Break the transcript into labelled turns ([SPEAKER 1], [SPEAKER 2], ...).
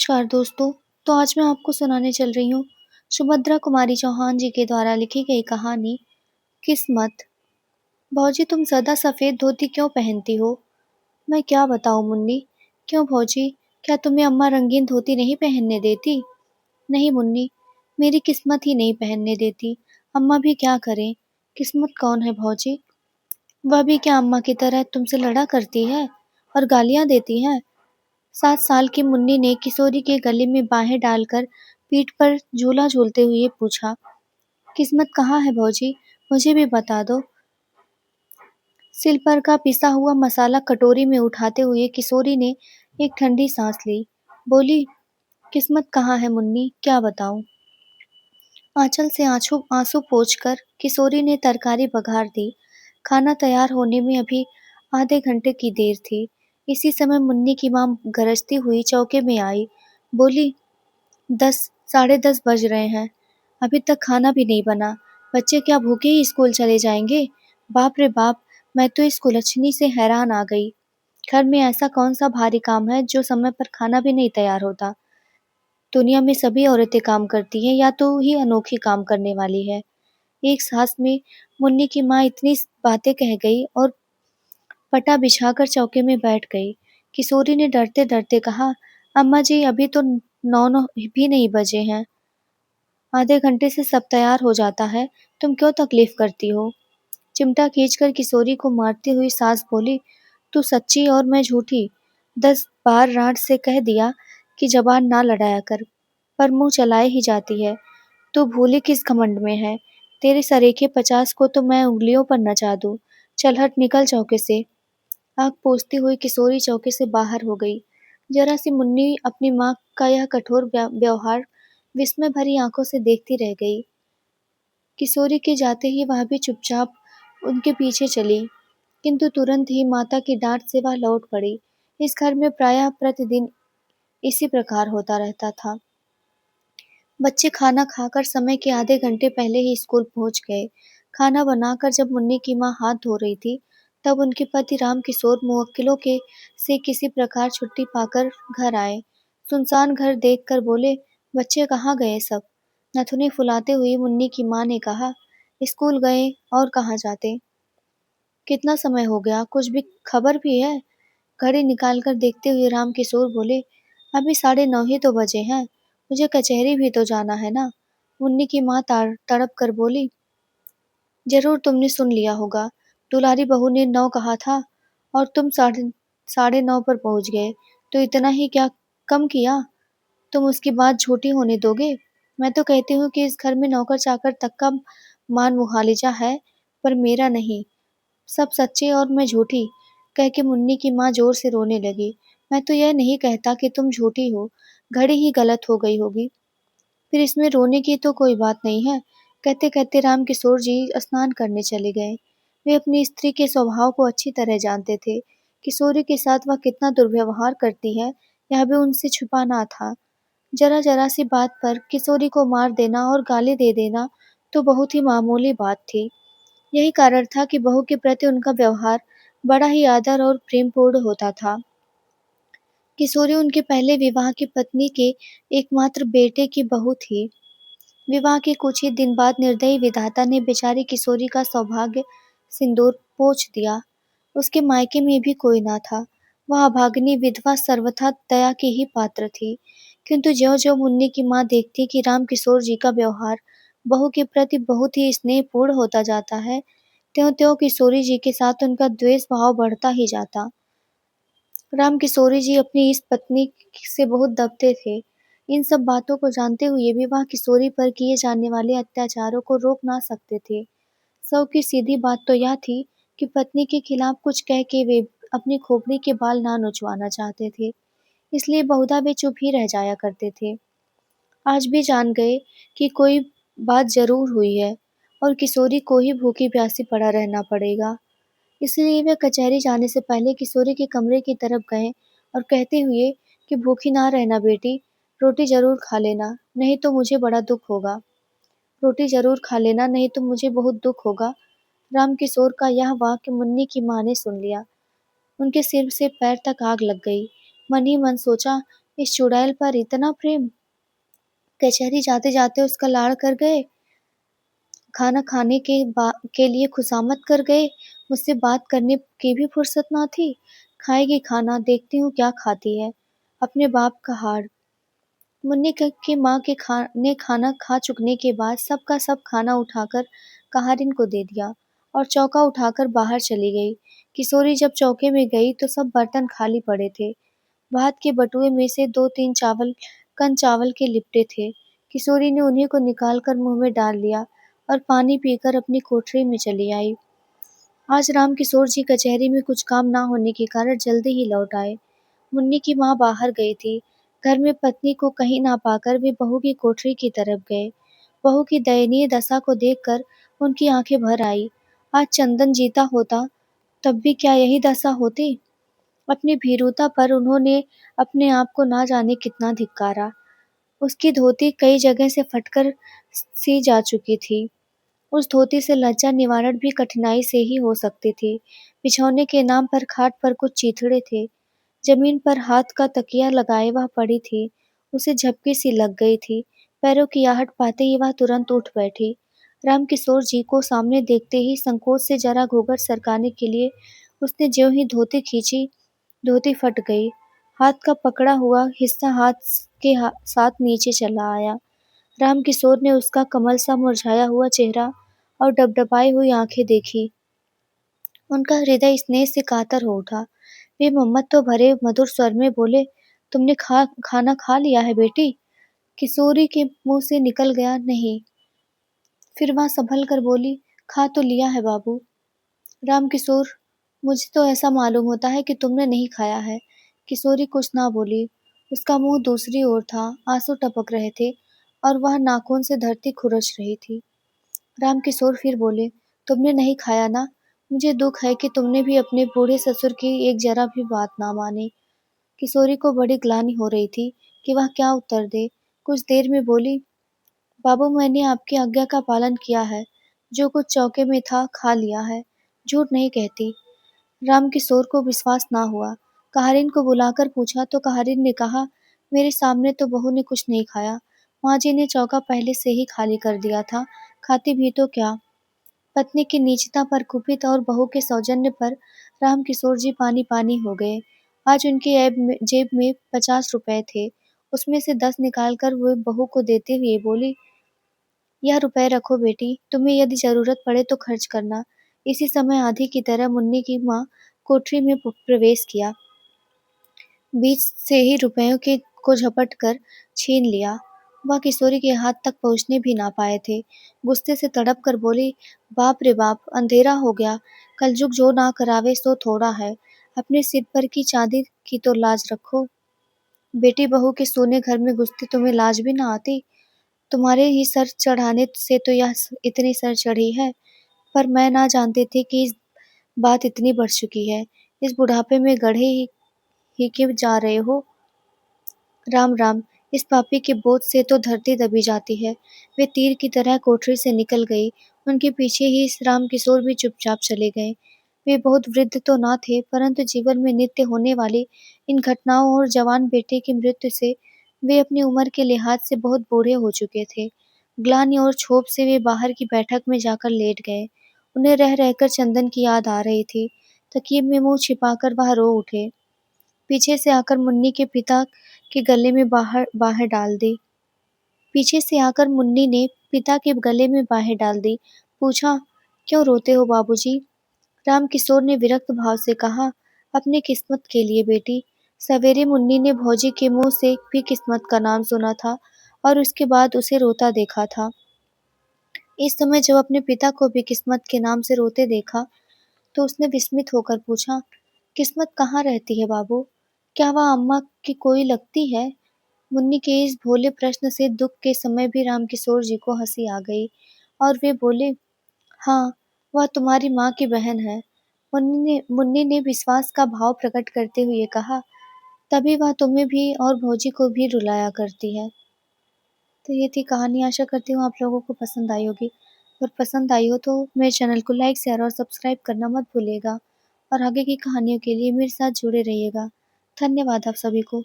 [SPEAKER 1] नमस्कार दोस्तों। तो आज मैं आपको सुनाने चल रही हूँ सुभद्रा कुमारी चौहान जी के द्वारा लिखी गई कहानी किस्मत। भौजी तुम सदा सफेद धोती क्यों पहनती हो? मैं क्या बताऊँ मुन्नी। क्यों भौजी, क्या तुम्हें अम्मा रंगीन धोती नहीं पहनने देती? नहीं मुन्नी, मेरी किस्मत ही नहीं पहनने देती। अम्मा भी क्या करें। किस्मत कौन है भौजी? वह भी क्या अम्मा की तरह तुमसे लड़ा करती है और गालियां देती है? 7 साल की मुन्नी ने किशोरी के गले में बाहें डालकर पीठ पर झूला झूलते हुए पूछा, किस्मत कहाँ है भौजी? मुझे भी बता दो। सिल पर का पिसा हुआ मसाला कटोरी में उठाते हुए किशोरी ने एक ठंडी सांस ली। बोली, किस्मत कहाँ है मुन्नी, क्या बताऊं? आंचल से आंसू आंसू पोंछकर किशोरी ने तरकारी बघार दी। खाना तैयार होने में अभी आधे घंटे की देर थी। इसी समय मुन्नी की माँ गरजती हुई चौके में आई। बोली, 10, साढ़े 10 बज रहे हैं, अभी तक खाना भी नहीं बना। बच्चे क्या भूखे ही स्कूल चले जाएंगे? बाप रे बाप, मैं तो इस कुलच्छनी से हैरान आ गई। घर में ऐसा कौन सा भारी काम है जो समय पर खाना भी नहीं तैयार होता? दुनिया में सभी औरतें काम करती हैं या तो ही अनोखी काम करने वाली है। एक सांस में मुन्नी की माँ इतनी बातें कह गई और पटा बिछाकर चौके में बैठ गई। किशोरी ने डरते डरते कहा, अम्मा जी अभी तो 9 भी नहीं बजे हैं। आधे घंटे से सब तैयार हो जाता है, तुम क्यों तकलीफ करती हो? चिमटा खींचकर किशोरी को मारती हुई सास बोली, तू सच्ची और मैं झूठी। 10 बार रांट से कह दिया कि जबान ना लड़ाया कर, पर मुंह चलाए ही जाती है। तू भूली किस घमंड में है? तेरे सरीखे 50 को तो मैं उंगलियों पर नचा दूं। चल हट, निकल चौके से। आग पोंछती हुई किशोरी चौके से बाहर हो गई। जरा सी मुन्नी अपनी माँ का यह कठोर व्यवहार विस्मय भरी आंखों से देखती रह गई। किशोरी के जाते ही वह भी चुपचाप उनके पीछे चली, किंतु तुरंत ही माता की डांट से वह लौट पड़ी। इस घर में प्रायः प्रतिदिन इसी प्रकार होता रहता था। बच्चे खाना खाकर समय के आधे घंटे पहले ही स्कूल पहुंच गए। खाना बनाकर जब मुन्नी की माँ हाथ धो रही थी, तब उनके पति राम किशोर मुवक्किलों के से किसी प्रकार छुट्टी पाकर घर आए। सुनसान घर देखकर बोले, बच्चे कहाँ गए सब? नथुनी फुलाते हुए मुन्नी की माँ ने कहा, स्कूल गए और कहाँ जाते। कितना समय हो गया, कुछ भी खबर भी है? घड़ी निकालकर देखते हुए राम किशोर बोले, अभी 9:30 ही तो बजे हैं। मुझे कचहरी भी तो जाना है ना। मुन्नी की माँ तड़प कर बोली, जरूर तुमने सुन लिया होगा, दुलारी बहू ने 9 कहा था और तुम साढ़े साढ़े 9 पर पहुंच गए, तो इतना ही क्या कम किया? तुम उसकी बात झूठी होने दोगे? मैं तो कहती हूँ कि इस घर में नौकर चाकर तक का मान मुहालिजा है, पर मेरा नहीं। सब सच्चे और मैं झूठी। कह के मुन्नी की माँ जोर से रोने लगी। मैं तो यह नहीं कहता कि तुम झूठी हो, घड़ी ही गलत हो गई होगी, फिर इसमें रोने की तो कोई बात नहीं है। कहते कहते राम किशोर जी स्नान करने चले गए। वे अपनी स्त्री के स्वभाव को अच्छी तरह जानते थे। किशोरी के साथ वह कितना दुर्व्यवहार करती है, यह भी उनसे छुपा ना था। जरा जरा सी बात पर किशोरी को मार देना और गाली दे देना तो बहुत ही मामूली बात थी। यही कारण था कि बहू के प्रति उनका व्यवहार बड़ा ही आदर और प्रेमपूर्ण होता था। किशोरी उनके पहले विवाह की पत्नी के एकमात्र बेटे की बहू थी। विवाह के कुछ ही दिन बाद निर्दयी विधाता ने बेचारी किशोरी का सौभाग्य सिंदूर पोंछ दिया। उसके मायके में भी कोई ना था। वह अभागिनी विधवा सर्वथा दया की ही पात्र थी। किंतु ज्यों-ज्यों मुन्नी की माँ देखती कि राम किशोर जी का व्यवहार बहू के प्रति बहुत ही स्नेहपूर्ण होता जाता है, त्यों-त्यों किशोरी जी के साथ उनका द्वेष भाव बढ़ता ही जाता। राम किशोरी जी अपनी इस पत्नी से बहुत दबते थे। इन सब बातों को जानते हुए भी वह किशोरी पर किए जाने वाले अत्याचारों को रोक ना सकते थे। सौ की सीधी बात तो यह थी कि पत्नी के खिलाफ कुछ कह के वे अपनी खोपड़ी के बाल ना नुचवाना चाहते थे, इसलिए बहुधा वे चुप ही रह जाया करते थे। आज भी जान गए कि कोई बात जरूर हुई है और किशोरी को ही भूखी प्यासी पड़ा रहना पड़ेगा। इसलिए वे कचहरी जाने से पहले किशोरी के कमरे की तरफ गए और कहते हुए कि भूखी ना रहना बेटी, रोटी जरूर खा लेना, नहीं तो मुझे बड़ा दुख होगा। रोटी जरूर खा लेना, नहीं तो मुझे बहुत दुख होगा। राम किशोर का यह वाक्य मुन्नी की माँ ने सुन लिया। उनके सिर से पैर तक आग लग गई। मन ही मन सोचा, इस चुड़ैल पर इतना प्रेम। कचहरी जाते जाते उसका लाड़ कर गए, खाना खाने के लिए खुशामद कर गए, मुझसे बात करने की भी फुर्सत ना थी। खाएगी खाना, देखती हूँ क्या खाती है। अपने बाप का हाड़। मुन्नी की माँ ने खाना खा चुकने के बाद सबका सब खाना उठाकर कहारिन को दे दिया और चौका उठाकर बाहर चली गई। किशोरी जब चौके में गई तो सब बर्तन खाली पड़े थे। भात के बटुए में से 2-3 कन चावल के लिपटे थे। किशोरी ने उन्हीं को निकाल कर मुंह में डाल लिया और पानी पीकर अपनी कोठरी में चली आई। आज राम किशोर जी कचहरी में कुछ काम ना होने के कारण जल्दी ही लौट आए। मुन्नी की माँ बाहर गई थी। घर में पत्नी को कहीं ना पाकर वे बहू की कोठरी की तरफ गए। बहू की दयनीय दशा को देखकर उनकी आंखें भर आई। आज चंदन जीता होता तब भी क्या यही दशा होती? अपनी भीरुता पर उन्होंने अपने आप को ना जाने कितना धिक्कारा। उसकी धोती कई जगह से फटकर सी जा चुकी थी। उस धोती से लज्जा निवारण भी कठिनाई से ही हो सकती थी। बिछौने के नाम पर खाट पर कुछ चीथड़े थे। जमीन पर हाथ का तकिया लगाए वह पड़ी थी। उसे झपकी सी लग गई थी। पैरों की आहट पाते ही वह तुरंत उठ बैठी। रामकिशोर जी को सामने देखते ही संकोच से जरा घूंघट सरकाने के लिए उसने ज्यों ही धोती खींची, धोती फट गई। हाथ का पकड़ा हुआ हिस्सा साथ नीचे चला आया। रामकिशोर ने उसका कमल सा मुरझाया हुआ चेहरा और डबडबाई हुई आंखें देखी। उनका हृदय स्नेह से कातर हो उठा। वे ममत्व भरे मधुर स्वर में बोले, तुमने खाना खा लिया है बेटी? किशोरी के मुंह से निकल गया, नहीं। फिर वह संभल कर बोली, खा तो लिया है बाबू। रामकिशोर, मुझे तो ऐसा मालूम होता है कि तुमने नहीं खाया है। किशोरी कुछ ना बोली। उसका मुंह दूसरी ओर था, आंसू टपक रहे थे और वह नाखून से धरती खुरच रही थी। रामकिशोर फिर बोले, तुमने नहीं खाया ना? मुझे दुख है कि तुमने भी अपने बूढ़े ससुर की एक जरा भी बात ना मानी। किशोरी को बड़ी ग्लानि हो रही थी कि वह क्या उत्तर दे। कुछ देर में बोली, बाबू मैंने आपकी आज्ञा का पालन किया है। जो कुछ चौके में था खा लिया है। झूठ नहीं कहती। रामकिशोर को विश्वास ना हुआ। कहारिन को बुलाकर पूछा तो कहारिन ने कहा, मेरे सामने तो बहू ने कुछ नहीं खाया। माँ जी ने चौका पहले से ही खाली कर दिया था, खाती भी तो क्या। पत्नी की नीचता पर कुपित और बहू के सौजन्य पर रामकिशोर जी पानी पानी हो गए। आज उनकी जेब में 50 रुपए थे। उसमें से 10 निकालकर वो बहू को देते हुए बोली, यह रुपए रखो बेटी, तुम्हें यदि जरूरत पड़े तो खर्च करना। इसी समय आधी की तरह मुन्नी की माँ कोठरी में प्रवेश किया। बीच से ही रुपयों के को झपट कर छीन लिया। वह किशोरी के हाथ तक पहुंचने भी ना पाए थे। गुस्से से तड़प कर बोली, बाप रे बाप, अंधेरा हो गया। कलयुग जो ना करावे सो थोड़ा है। अपने सिर पर की चांदी की तो लाज रखो। बेटी बहू के सोने घर में घुसती तुम्हें लाज भी ना आती। तुम्हारे ही सर चढ़ाने से तो यह इतनी सर चढ़ी है। पर मैं ना जानती थी कि इस बात इतनी बढ़ चुकी है। इस बुढ़ापे में गढ़े ही क्यों जा रहे हो? राम राम, इस पापी के बोझ से तो धरती दबी जाती है। वे तीर की तरह कोठरी से निकल गई। उनके पीछे ही राम किशोर भी चुपचाप चले गए। वे बहुत वृद्ध तो ना थे, परंतु जीवन में नित्य होने वाली इन घटनाओं और जवान बेटे की मृत्यु से वे अपनी उम्र के लिहाज से बहुत बूढ़े हो चुके थे। ग्लानि और क्षोभ से वे बाहर की बैठक में जाकर लेट गए। उन्हें रह रहकर चंदन की याद आ रही थी। तकिए में मुंह छिपाकर वह रो उठे। पीछे से आकर मुन्नी के पिता के गले में बाहें डाल दी। पीछे से आकर मुन्नी ने पिता के गले में बाहें डाल दी। पूछा, क्यों रोते हो बाबूजी? रामकिशोर ने विरक्त भाव से कहा, अपनी किस्मत के लिए बेटी। सवेरे मुन्नी ने भौजी के मुंह से भी किस्मत का नाम सुना था और उसके बाद उसे रोता देखा था। इस समय जब अपने पिता को भी किस्मत के नाम से रोते देखा तो उसने विस्मित होकर पूछा, किस्मत कहाँ रहती है बाबू? क्या वह अम्मा की कोई लगती है? मुन्नी के इस भोले प्रश्न से दुख के समय भी रामकिशोर जी को हंसी आ गई और वे बोले, हाँ, वह तुम्हारी माँ की बहन है। मुन्नी ने विश्वास का भाव प्रकट करते हुए कहा, तभी वह तुम्हें भी और भौजी को भी रुलाया करती है। तो ये थी कहानी। आशा करती हूँ आप लोगों को पसंद आई होगी। अगर पसंद आई हो तो मेरे चैनल को लाइक, शेयर और सब्सक्राइब करना मत भूलिएगा और आगे की कहानियों के लिए मेरे साथ जुड़े रहिएगा। धन्यवाद आप सभी को।